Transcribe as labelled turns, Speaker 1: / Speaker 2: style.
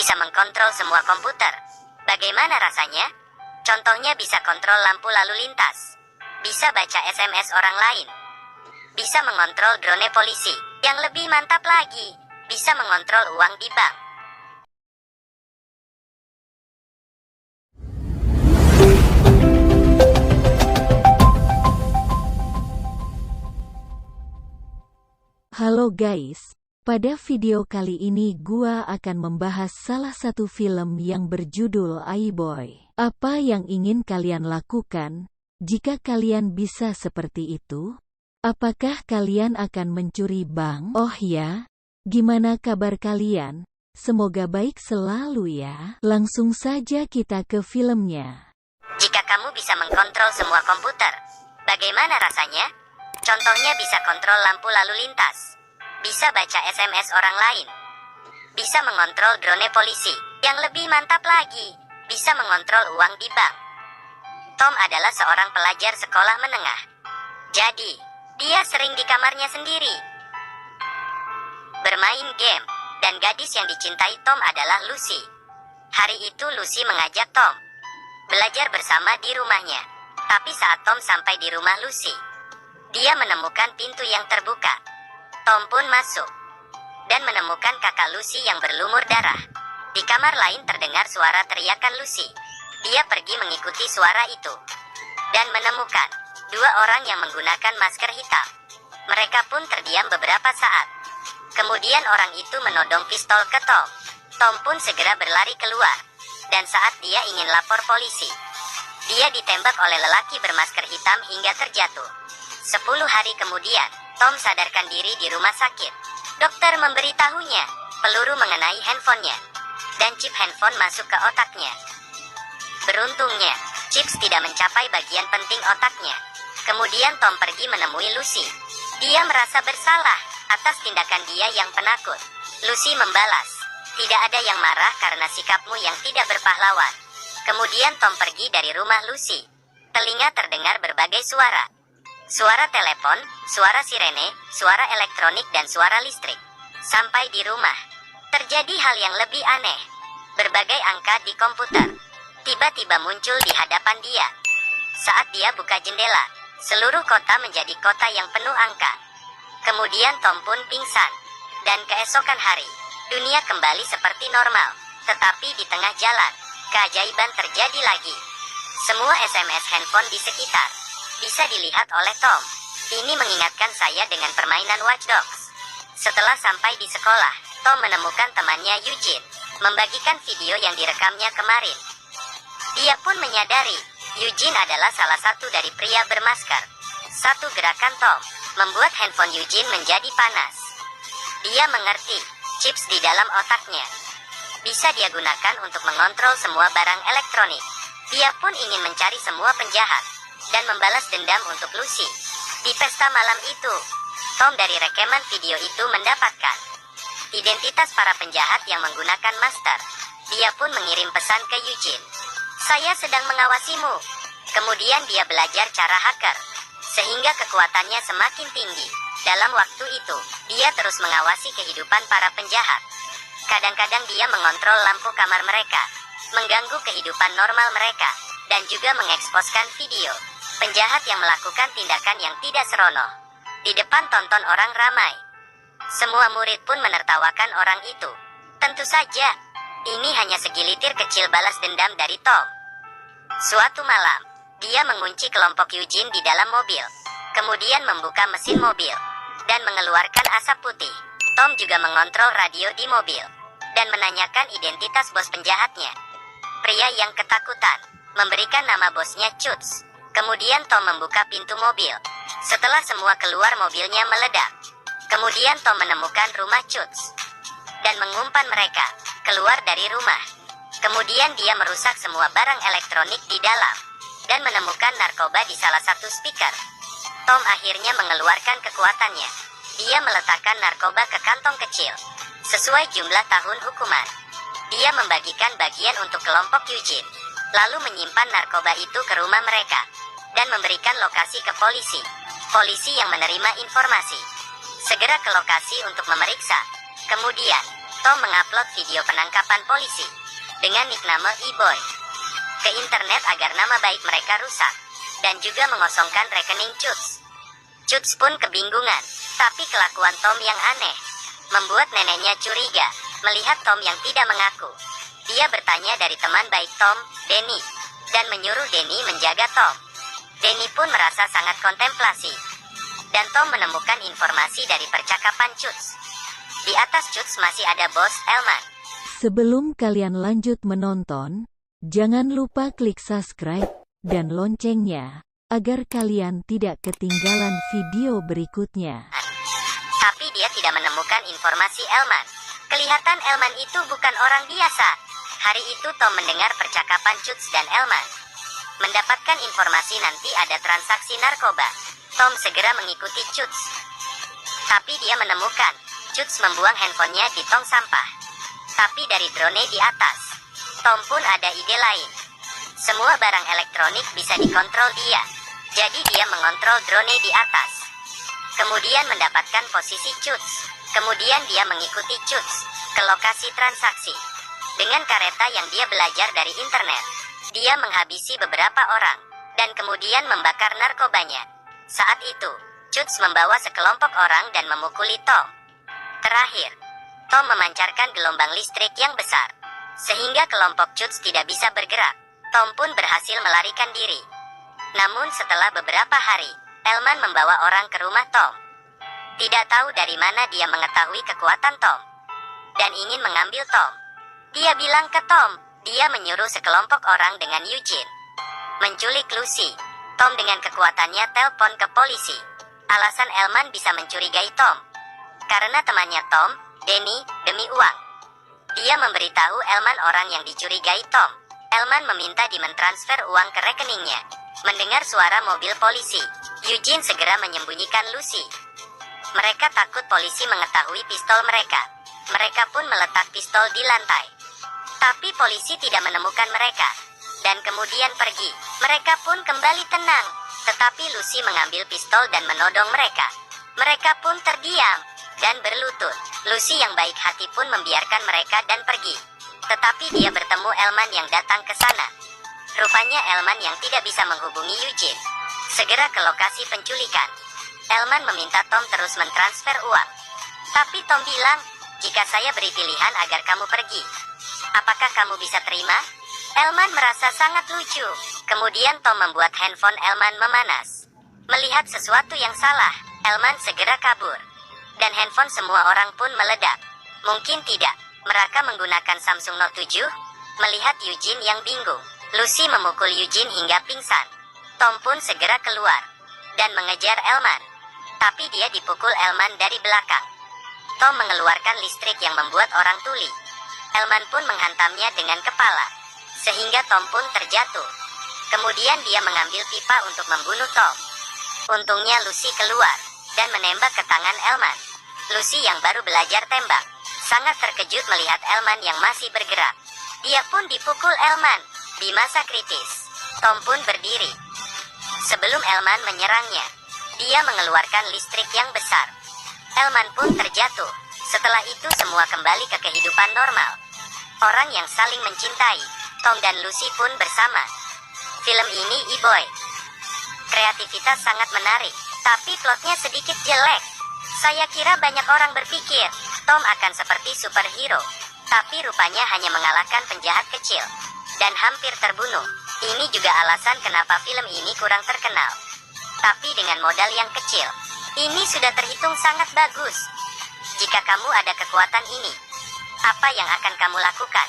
Speaker 1: bisa mengkontrol semua komputer. Bagaimana rasanya? Contohnya bisa kontrol lampu lalu lintas, bisa baca SMS orang lain, bisa mengontrol drone polisi. Yang lebih mantap lagi, bisa mengontrol uang di bank.
Speaker 2: Halo guys, pada video kali ini gua akan membahas salah satu film yang berjudul iBoy. Apa yang ingin kalian lakukan jika kalian bisa seperti itu? Apakah kalian akan mencuri bank? Oh ya, gimana kabar kalian? Semoga baik selalu ya. Langsung saja kita ke filmnya.
Speaker 1: Jika kamu bisa mengkontrol semua komputer, bagaimana rasanya? Contohnya bisa kontrol lampu lalu lintas, bisa baca SMS orang lain, bisa mengontrol drone polisi. Yang lebih mantap lagi, bisa mengontrol uang di bank. Tom adalah seorang pelajar sekolah menengah. Jadi, dia sering di kamarnya sendiri, bermain game, dan gadis yang dicintai Tom adalah Lucy. Hari itu Lucy mengajak Tom belajar bersama di rumahnya. Tapi saat Tom sampai di rumah Lucy, dia menemukan pintu yang terbuka. Tom pun masuk dan menemukan kakak Lucy yang berlumur darah. Di kamar lain terdengar suara teriakan Lucy. Dia pergi mengikuti suara itu dan menemukan dua orang yang menggunakan masker hitam. Mereka pun terdiam beberapa saat. Kemudian orang itu menodong pistol ke Tom. Tom pun segera berlari keluar. Dan saat dia ingin lapor polisi, dia ditembak oleh lelaki bermasker hitam hingga terjatuh. 10 hari kemudian, Tom sadarkan diri di rumah sakit. Dokter memberitahunya, peluru mengenai handphonenya, dan chip handphone masuk ke otaknya. Beruntungnya, chips tidak mencapai bagian penting otaknya. Kemudian Tom pergi menemui Lucy. Dia merasa bersalah atas tindakan dia yang penakut. Lucy membalas, "Tidak ada yang marah karena sikapmu yang tidak berpahlawan." Kemudian Tom pergi dari rumah Lucy. Telinga terdengar berbagai suara. Suara telepon, suara sirene, suara elektronik, dan suara listrik. Sampai di rumah, terjadi hal yang lebih aneh. Berbagai angka di komputer tiba-tiba muncul di hadapan dia. Saat dia buka jendela, seluruh kota menjadi kota yang penuh angka. Kemudian Tom pun pingsan. Dan keesokan hari, dunia kembali seperti normal. Tetapi di tengah jalan, keajaiban terjadi lagi. Semua SMS handphone di sekitar bisa dilihat oleh Tom. Ini mengingatkan saya dengan permainan Watch Dogs. Setelah sampai di sekolah, Tom menemukan temannya Eugene, membagikan video yang direkamnya kemarin. Dia pun menyadari, Eugene adalah salah satu dari pria bermasker. Satu gerakan Tom membuat handphone Eugene menjadi panas. Dia mengerti, chips di dalam otaknya bisa dia gunakan untuk mengontrol semua barang elektronik. Dia pun ingin mencari semua penjahat dan membalas dendam untuk Lucy. Di pesta malam itu, Tom dari rekaman video itu mendapatkan identitas para penjahat yang menggunakan master. Dia pun mengirim pesan ke Eugene, "Saya sedang mengawasimu." Kemudian dia belajar cara hacker, sehingga kekuatannya semakin tinggi. Dalam waktu itu, dia terus mengawasi kehidupan para penjahat. Kadang-kadang dia mengontrol lampu kamar mereka, mengganggu kehidupan normal mereka, dan juga mengeksposkan video penjahat yang melakukan tindakan yang tidak senonoh di depan tonton orang ramai. Semua murid pun menertawakan orang itu. Tentu saja, ini hanya segilitir kecil balas dendam dari Tom. Suatu malam, dia mengunci kelompok Eugene di dalam mobil, kemudian membuka mesin mobil, dan mengeluarkan asap putih. Tom juga mengontrol radio di mobil, dan menanyakan identitas bos penjahatnya. Pria yang ketakutan memberikan nama bosnya Chuts. Kemudian Tom membuka pintu mobil. Setelah semua keluar, mobilnya meledak. Kemudian Tom menemukan rumah Chuts dan mengumpan mereka keluar dari rumah. Kemudian dia merusak semua barang elektronik di dalam dan menemukan narkoba di salah satu speaker. Tom akhirnya mengeluarkan kekuatannya. Dia meletakkan narkoba ke kantong kecil sesuai jumlah tahun hukuman. Dia membagikan bagian untuk kelompok Eugene, lalu menyimpan narkoba itu ke rumah mereka dan memberikan lokasi ke polisi. Polisi yang menerima informasi segera ke lokasi untuk memeriksa. Kemudian, Tom mengupload video penangkapan polisi dengan nickname E-Boy ke internet agar nama baik mereka rusak, dan juga mengosongkan rekening Chuts. Chuts pun kebingungan, tapi kelakuan Tom yang aneh membuat neneknya curiga melihat Tom yang tidak mengaku. Dia bertanya dari teman baik Tom, Denny, dan menyuruh Denny menjaga Tom. Denny pun merasa sangat kontemplasi, dan Tom menemukan informasi dari percakapan Chuts. Di atas Chuts masih ada bos Elman.
Speaker 2: Sebelum kalian lanjut menonton, jangan lupa klik subscribe dan loncengnya, agar kalian tidak ketinggalan video berikutnya.
Speaker 1: Tapi dia tidak menemukan informasi Elman. Kelihatan Elman itu bukan orang biasa. Hari itu Tom mendengar percakapan Chuts dan Elman. Mendapatkan informasi nanti ada transaksi narkoba. Tom segera mengikuti Chuts. Tapi dia menemukan Chuts membuang handphonenya di tong sampah. Tapi dari drone di atas, Tom pun ada ide lain. Semua barang elektronik bisa dikontrol dia. Jadi dia mengontrol drone di atas. Kemudian mendapatkan posisi Chuts. Kemudian dia mengikuti Chuts ke lokasi transaksi. Dengan kereta yang dia belajar dari internet, dia menghabisi beberapa orang, dan kemudian membakar narkobanya. Saat itu, Chuts membawa sekelompok orang dan memukuli Tom. Terakhir, Tom memancarkan gelombang listrik yang besar, sehingga kelompok Chuts tidak bisa bergerak. Tom pun berhasil melarikan diri. Namun setelah beberapa hari, Elman membawa orang ke rumah Tom. Tidak tahu dari mana dia mengetahui kekuatan Tom, dan ingin mengambil Tom. Dia bilang ke Tom, dia menyuruh sekelompok orang dengan Eugene menculik Lucy. Tom dengan kekuatannya telepon ke polisi. Alasan Elman bisa mencurigai Tom karena temannya Tom, Denny, demi uang. Dia memberitahu Elman orang yang dicurigai Tom. Elman meminta dimentransfer uang ke rekeningnya. Mendengar suara mobil polisi, Eugene segera menyembunyikan Lucy. Mereka takut polisi mengetahui pistol mereka. Mereka pun meletak pistol di lantai. Tapi polisi tidak menemukan mereka, dan kemudian pergi. Mereka pun kembali tenang, tetapi Lucy mengambil pistol dan menodong mereka. Mereka pun terdiam dan berlutut. Lucy yang baik hati pun membiarkan mereka dan pergi. Tetapi dia bertemu Elman yang datang ke sana. Rupanya Elman yang tidak bisa menghubungi Eugene segera ke lokasi penculikan. Elman meminta Tom terus mentransfer uang. Tapi Tom bilang, jika saya beri pilihan agar kamu pergi, apakah kamu bisa terima? Elman merasa sangat lucu. Kemudian Tom membuat handphone Elman memanas. Melihat sesuatu yang salah, Elman segera kabur. Dan handphone semua orang pun meledak. Mungkin tidak, mereka menggunakan Samsung Note 7. Melihat Eugene yang bingung, Lucy memukul Eugene hingga pingsan. Tom pun segera keluar dan mengejar Elman. Tapi dia dipukul Elman dari belakang. Tom mengeluarkan listrik yang membuat orang tuli. Elman pun menghantamnya dengan kepala, sehingga Tom pun terjatuh. Kemudian dia mengambil pipa untuk membunuh Tom. Untungnya Lucy keluar dan menembak ke tangan Elman. Lucy yang baru belajar tembak sangat terkejut melihat Elman yang masih bergerak. Dia pun dipukul Elman di masa kritis. Tom pun berdiri sebelum Elman menyerangnya. Dia mengeluarkan listrik yang besar. Elman pun terjatuh. Setelah itu semua kembali ke kehidupan normal. Orang yang saling mencintai, Tom dan Lucy pun bersama. Film ini E-Boy. Kreativitas sangat menarik, tapi plotnya sedikit jelek. Saya kira banyak orang berpikir Tom akan seperti superhero, tapi rupanya hanya mengalahkan penjahat kecil dan hampir terbunuh. Ini juga alasan kenapa film ini kurang terkenal. Tapi dengan modal yang kecil, ini sudah terhitung sangat bagus. Jika kamu ada kekuatan ini, apa yang akan kamu lakukan?